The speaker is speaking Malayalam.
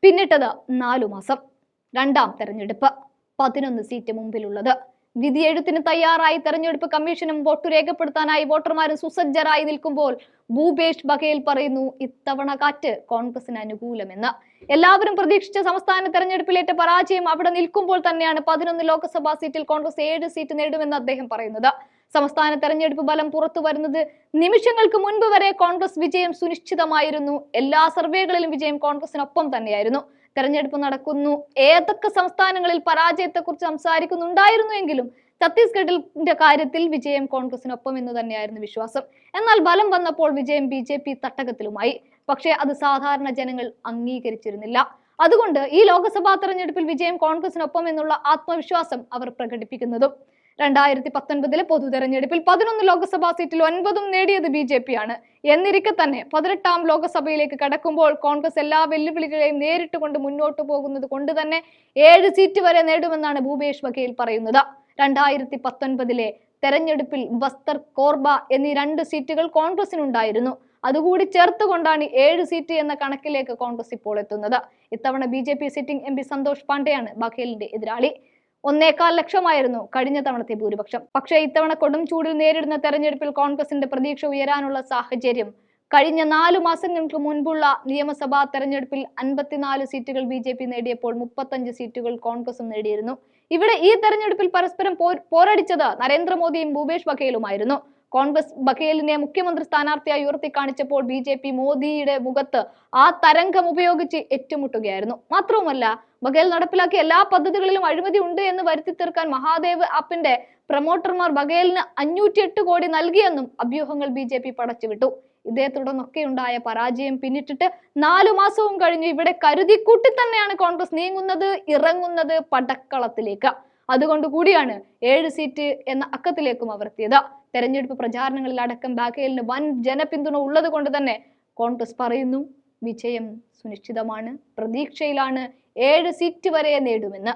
പിന്നിട്ടത് 4 മാസം. രണ്ടാം തെരഞ്ഞെടുപ്പ്. 11 സീറ്റ് മുമ്പിലുള്ളത്. വിധിയെഴുത്തിന് തയ്യാറായി തെരഞ്ഞെടുപ്പ് കമ്മീഷനും വോട്ട് രേഖപ്പെടുത്താനായി വോട്ടർമാരും സുസജ്ജരായി നിൽക്കുമ്പോൾ ഭൂപേഷ് ബഘേൽ പറയുന്നു ഇത്തവണ കാറ്റ് കോൺഗ്രസിന് അനുകൂലമെന്ന്. എല്ലാവരും പ്രതീക്ഷിച്ച സംസ്ഥാന തെരഞ്ഞെടുപ്പിലേറ്റ പരാജയം അവിടെ നിൽക്കുമ്പോൾ തന്നെയാണ് 11 ലോക്സഭാ സീറ്റിൽ കോൺഗ്രസ് 7 സീറ്റ് നേടുമെന്ന് അദ്ദേഹം പറയുന്നത്. സംസ്ഥാന തെരഞ്ഞെടുപ്പ് ഫലം പുറത്തു വരുന്നത് നിമിഷങ്ങൾക്ക് മുൻപ് വരെ കോൺഗ്രസ് വിജയം സുനിശ്ചിതമായിരുന്നു. എല്ലാ സർവേകളിലും വിജയം കോൺഗ്രസിനൊപ്പം തന്നെയായിരുന്നു. തെരഞ്ഞെടുപ്പ് നടക്കുന്നു. ഏതൊക്കെ സംസ്ഥാനങ്ങളിൽ പരാജയത്തെക്കുറിച്ച് സംസാരിക്കുന്നുണ്ടായിരുന്നുവെങ്കിലും ഛത്തീസ്ഗഡിന്റെ കാര്യത്തിൽ വിജയം കോൺഗ്രസിനൊപ്പം എന്ന് തന്നെയായിരുന്നു വിശ്വാസം. എന്നാൽ ബലം വന്നപ്പോൾ വിജയം BJP തട്ടകത്തിലുമായി. പക്ഷേ അത് സാധാരണ ജനങ്ങൾ അംഗീകരിച്ചിരുന്നില്ല. അതുകൊണ്ട് ഈ ലോക്സഭാ തെരഞ്ഞെടുപ്പിൽ വിജയം കോൺഗ്രസിനൊപ്പം എന്നുള്ള ആത്മവിശ്വാസം അവർ പ്രകടിപ്പിക്കുന്നതും. 2019 പൊതു തെരഞ്ഞെടുപ്പിൽ 11 ലോക്സഭാ സീറ്റിൽ 9 നേടിയത് BJP ആണ്. എന്നിരിക്കെ തന്നെ 18ാം ലോക്സഭയിലേക്ക് കടക്കുമ്പോൾ കോൺഗ്രസ് എല്ലാ വെല്ലുവിളികളെയും നേരിട്ടുകൊണ്ട് മുന്നോട്ട് പോകുന്നത് കൊണ്ട് തന്നെ 7 സീറ്റ് വരെ നേടുമെന്നാണ് ഭൂപേഷ് ബഘേൽ പറയുന്നത്. 2019 തെരഞ്ഞെടുപ്പിൽ ബസ്തർ, കോർബ എന്നീ 2 സീറ്റുകൾ കോൺഗ്രസിനുണ്ടായിരുന്നു. അതുകൂടി ചേർത്തുകൊണ്ടാണ് 7 സീറ്റ് എന്ന കണക്കിലേക്ക് കോൺഗ്രസ് ഇപ്പോൾ എത്തുന്നത്. ഇത്തവണ BJP സിറ്റിംഗ് MP സന്തോഷ് പാണ്ഡെയാണ് ബഘേലിന്റെ എതിരാളി. 1.25 ലക്ഷമായിരുന്നു കഴിഞ്ഞ തവണത്തെ ഭൂരിപക്ഷം. പക്ഷേ ഇത്തവണ കൊടും ചൂടിൽ നേരിടുന്ന തെരഞ്ഞെടുപ്പിൽ കോൺഗ്രസിന്റെ പ്രതീക്ഷ ഉയരാനുള്ള സാഹചര്യം കഴിഞ്ഞ 4 മാസങ്ങൾക്ക് മുൻപുള്ള നിയമസഭാ തെരഞ്ഞെടുപ്പിൽ 54 സീറ്റുകൾ BJP നേടിയപ്പോൾ 35 സീറ്റുകൾ കോൺഗ്രസും നേടിയിരുന്നു. ഇവിടെ ഈ തെരഞ്ഞെടുപ്പിൽ പരസ്പരം പോരടിച്ചത് നരേന്ദ്രമോദിയും ഭൂപേഷ് ബഘേലുമായിരുന്നു. കോൺഗ്രസ് ബഘേലിനെ മുഖ്യമന്ത്രി സ്ഥാനാർത്ഥിയായി ഉയർത്തി കാണിച്ചപ്പോൾ BJP മോദിയുടെ മുഖത്ത് ആ തരംഗം ഉപയോഗിച്ച് ഏറ്റുമുട്ടുകയായിരുന്നു. മാത്രവുമല്ല, ബഘേൽ നടപ്പിലാക്കിയ എല്ലാ പദ്ധതികളിലും അഴിമതി ഉണ്ട് എന്ന് വരുത്തി തീർക്കാൻ മഹാദേവ് ആപ്പിന്റെ പ്രൊമോട്ടർമാർ ബഘേലിന് 508 കോടി നൽകിയെന്നും അഭ്യൂഹങ്ങൾ BJP പടച്ചുവിട്ടു. ഇതേ തുടർന്നൊക്കെ ഉണ്ടായ പരാജയം പിന്നിട്ടിട്ട് 4 മാസവും കഴിഞ്ഞു. ഇവിടെ കരുതിക്കൂട്ടി തന്നെയാണ് കോൺഗ്രസ് നീങ്ങുന്നത്, ഇറങ്ങുന്നത് പടക്കളത്തിലേക്ക്. അതുകൊണ്ട് കൂടിയാണ് 7 സീറ്റ് എന്ന അക്കത്തിലേക്കും അവർ എത്തിയത്. തെരഞ്ഞെടുപ്പ് പ്രചാരണങ്ങളിൽ അടക്കം ബഘേലിന് വൻ ജനപിന്തുണ ഉള്ളത് കൊണ്ട് തന്നെ കോൺഗ്രസ് പറയുന്നു വിജയം സുനിശ്ചിതമാണ്, പ്രതീക്ഷയിലാണ്, 7 സീറ്റ് വരെ നേടുമെന്ന്.